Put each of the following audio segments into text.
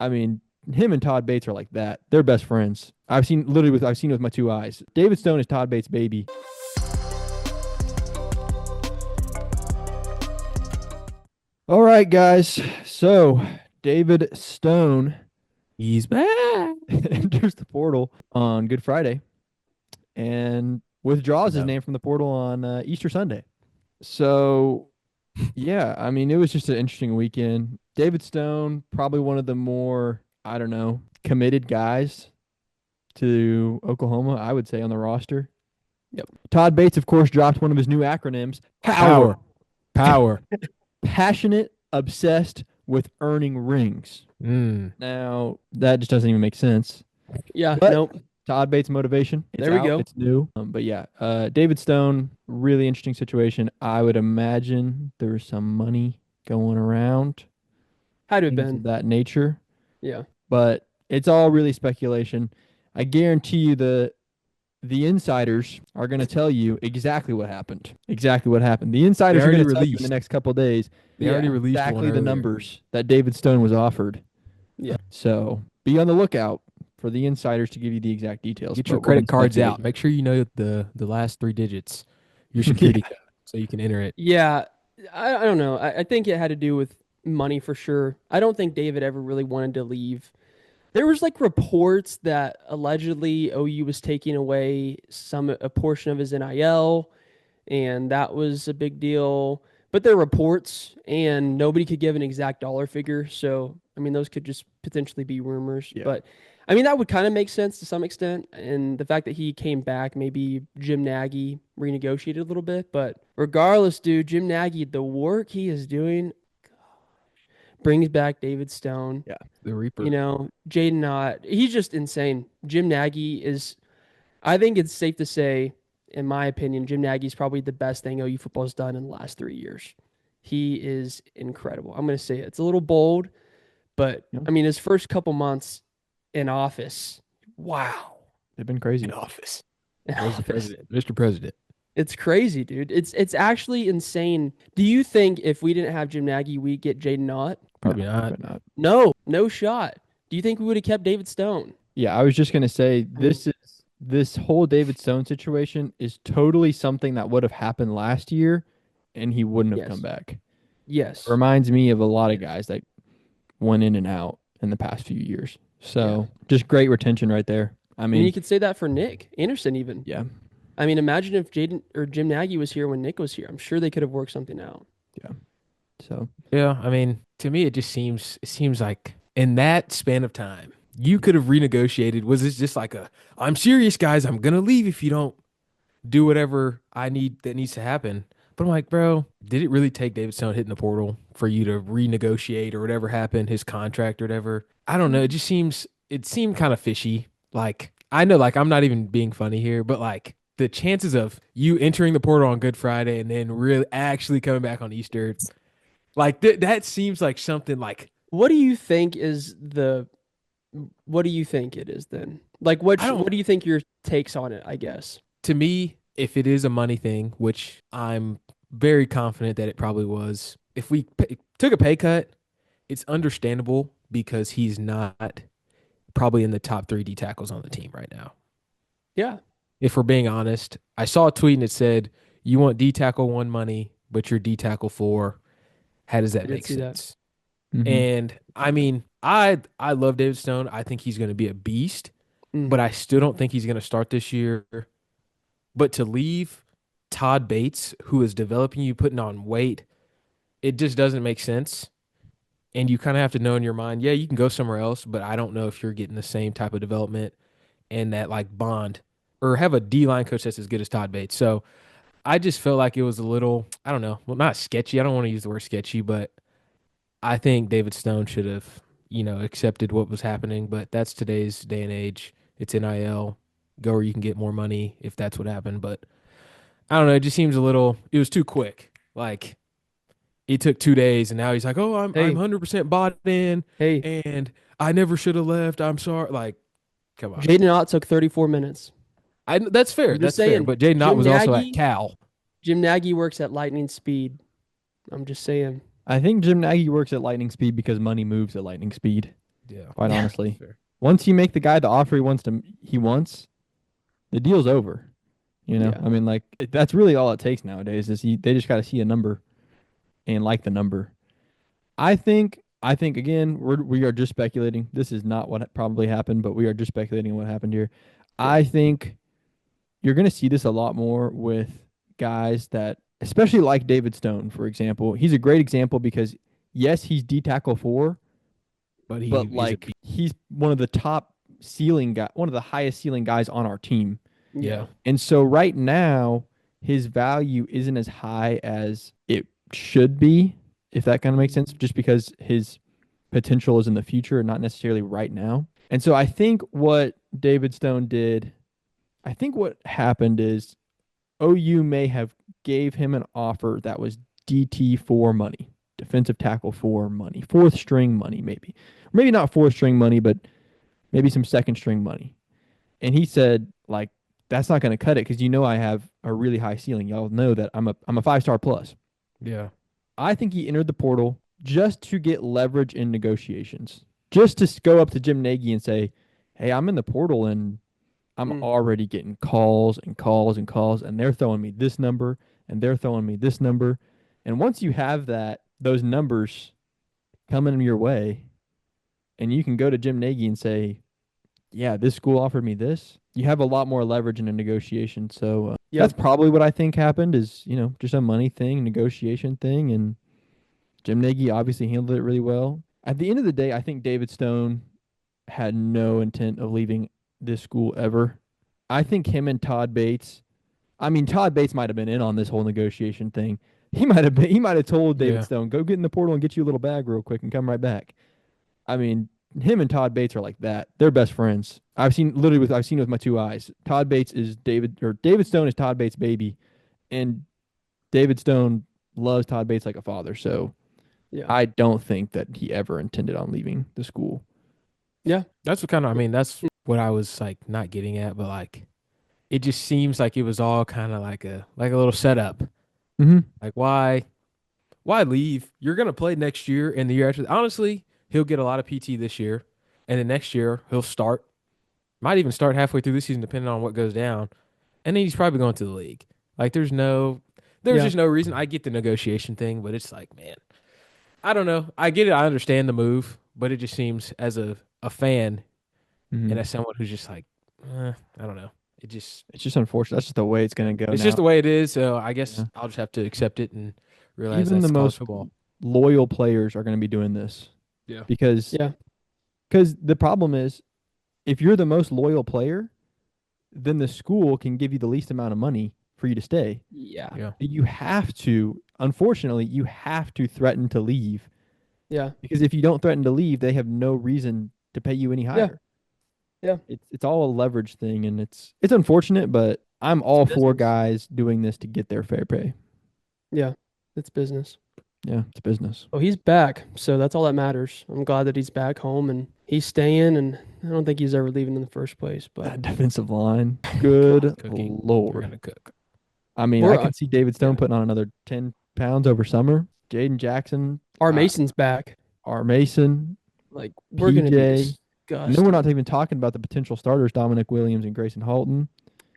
I mean, him and Todd Bates are like that. They're best friends. I've seen it with my two eyes. David Stone is Todd Bates' baby. All right, guys. So David Stone He's back. enters the portal on Good Friday and withdraws his No. name from the portal on Easter Sunday. So, yeah, I mean, it was just an interesting weekend. David Stone, probably one of the more, I don't know, committed guys to Oklahoma, I would say, on the roster. Yep. Todd Bates, of course, dropped one of his new acronyms, Power. Power. passionate, obsessed with earning rings. Mm. Now, that just doesn't even make sense. Yeah, But nope. Todd Bates motivation. It's There we out, go. It's new. But yeah, David Stone, really interesting situation. I would imagine there's some money going around, Had to have things of been. that nature. Yeah. But it's all really speculation. I guarantee you the insiders are going to tell you exactly what happened. Exactly what happened. The insiders are going already to tell you in the released. next couple of days They already Yeah, released one exactly the earlier. numbers that David Stone was offered. Yeah. So be on the lookout for the insiders to give you the exact details. Get but your we're credit gonna cards speculate out. here. Make sure you know the last three digits, your security code, so you can enter it. Yeah. I don't know. I think it had to do with money for sure. I don't think David ever really wanted to leave. There was like reports that allegedly OU was taking away a portion of his NIL, and that was a big deal. But they're reports, and nobody could give an exact dollar figure. So I mean, those could just potentially be rumors. Yeah. But I mean, that would kind of make sense to some extent. And the fact that he came back, maybe Jim Nagy renegotiated a little bit. But regardless, dude, Jim Nagy, the work he is doing brings back David Stone. Yeah. The Reaper. Jaden Knott, he's just insane. Jim Nagy is, I think it's safe to say, in my opinion, Jim Nagy is probably the best thing OU football has done in the last 3 years. He is incredible. I'm going to say it. It's a little bold, but Yeah. I mean, his first couple months in office, wow. They've been crazy. In office. In Where's the office. president? Mr. President. It's crazy, dude. It's actually insane. Do you think if we didn't have Jim Nagy, we'd get Jaden Knott? Probably No, not. but not. No shot. Do you think we would have kept David Stone? Yeah, I was just gonna say this whole David Stone situation is totally something that would have happened last year, and he wouldn't have Yes. come back. Yes. Reminds me of a lot of guys that went in and out in the past few years. So just great retention right there. I I mean, you mean, could say that for Nick Anderson even. yeah, I mean, imagine if Jaden or Jim Nagy was here when Nick was here. I'm sure they could have worked something out. so Yeah, I mean, to me, it seems like in that span of time, you could have renegotiated. Was this just like I'm serious, guys, I'm gonna leave if you don't do whatever I need that needs to happen. But I'm like, bro, did it really take David Stone hitting the portal for you to renegotiate or whatever happened, his contract or whatever? I don't know. It seemed kind of fishy. Like, I know, like, I'm not even being funny here, but like the chances of you entering the portal on Good Friday and then really actually coming back on Easter, like that seems like something like What do you think is the? What do you think it is then? Like, I don't- what do you think your takes on it? I guess. to me, if it is a money thing, which I'm very confident that it probably was, if we took a pay cut, it's understandable because he's not probably in the top 3 D tackles on the team right now. Yeah. If we're being honest, I saw a tweet and it said, you want D tackle 1 money, but you're D tackle 4. How does I that did make see that. sense? mhm. And I mean, I love David Stone. I think he's going to be a beast, Mm. but I still don't think he's going to start this year. But to leave Todd Bates, who is developing you, putting on weight, it just doesn't make sense. And you kind of have to know in your mind, yeah, you can go somewhere else, but I don't know if you're getting the same type of development and that like bond or have a D line coach that's as good as Todd Bates. So I just felt like it was a little, I don't know, well, not sketchy. I don't want to use the word sketchy, but I think David Stone should have, accepted what was happening. But that's today's day and age. It's NIL. Go where you can get more money if that's what happened. But I don't know. It just seems it was too quick. Like it took 2 days and now he's like, oh, I'm Hey. 100% bought in Hey, and I never should have left. I'm sorry. Like, come on. Jaden Knott took 34 minutes. That's fair. I'm That's just fair. saying, But Jaden Knott Jim was also Nagy- at Cal. Jim Nagy works at lightning speed. I'm just saying. I think Jim Nagy works at lightning speed because money moves at lightning speed. Yeah. quite honestly. Fair. Once you make the guy the offer he wants, the deal's over. You know, Yeah. I mean, like that's really all it takes nowadays is they just got to see a number and like the number. I think again we are just speculating. This is not what probably happened, but we are just speculating what happened here. Yeah. I think you're going to see this a lot more with guys that, especially like David Stone, for example. He's a great example because yes, he's D tackle 4, But but he's like he's one of the top one of the highest ceiling guys on our team. yeah. And so right now, his value isn't as high as it should be, if that kind of makes sense, just because his potential is in the future, not necessarily right now. And so I think what David Stone did, I think what happened is OU may have gave him an offer that was DT4 money, defensive tackle 4 money, fourth string money, maybe. Maybe not fourth string money, but maybe some second string money. And he said, like, that's not going to cut it because I have a really high ceiling. Y'all know that I'm a 5-star plus. Yeah. I think he entered the portal just to get leverage in negotiations, just to go up to Jim Nagy and say, "Hey, I'm in the portal and I'm already getting calls and calls and calls, and they're throwing me this number and they're throwing me this number." And once you have those numbers coming your way, and you can go to Jim Nagy and say, "Yeah, this school offered me this." You have a lot more leverage in a negotiation. So Yep. that's probably what I think happened is, just a money thing, negotiation thing. And Jim Nagy obviously handled it really well. At the end of the day, I think David Stone had no intent of leaving this school ever. I think him and Todd Bates, Todd Bates might have been in on this whole negotiation thing. He might have told David Yeah. Stone, go get in the portal and get you a little bag real quick and come right back. I mean, him and Todd Bates are like that. They're best friends. I've seen it with my 2 eyes. Todd Bates is David Stone is Todd Bates' baby, and David Stone loves Todd Bates like a father. So Yeah. I don't think that he ever intended on leaving the school. That's that's what I was like not getting at, but like it just seems like it was all kind of like a little setup. Mm-hmm. Like why leave? You're gonna play next year and the year after. Honestly, he'll get a lot of PT this year, and then next year he'll start. Might even start halfway through this season, depending on what goes down, and then he's probably going to the league. Like there's Yeah. just no reason. I get the negotiation thing, but it's like, man, I don't know. I get it. I understand the move, but it just seems as a fan Mm-hmm. and as someone who's just like, I don't know. It's just unfortunate. That's just the way it's going to go. It's now. just the way it is. So I guess Yeah. I'll just have to accept it and realize Even that's the college most football. loyal players are going to be doing this. Yeah. Because Yeah. the problem is, if you're the most loyal player, then the school can give you the least amount of money for you to stay. Yeah. Yeah. You have to, unfortunately, threaten to leave, Yeah. because if you don't threaten to leave, they have no reason to pay you any higher. Yeah. It's all a leverage thing, and it's unfortunate, but I'm all for business. guys doing this to get their fair pay. Yeah. It's business. Yeah, it's business. Oh, he's back, so that's all that matters. I'm glad that he's back home and he's staying, and I don't think he's ever leaving in the first place. But That defensive line, good Cooking. We're lord. gonna cook. I mean, We're I could see David Stone yeah. putting on another 10 pounds over summer. Jaden Jackson, our Mason's back. R. Mason. Like we're gonna be PJ. disgusted. And then we're not even talking about the potential starters, Dominic Williams and Grayson Halton.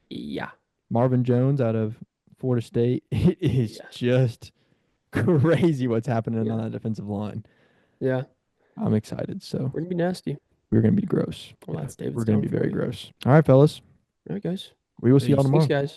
Yeah. Marvin Jones out of Florida State. It is Yeah. just crazy what's happening Yeah. on that defensive line. Yeah. I'm excited. So We're gonna be nasty. we're going to be gross. Well, that's David We're going to Stone be for very you. gross. All right, fellas. All right, guys. We will see y'all Peace. tomorrow. Thanks, guys.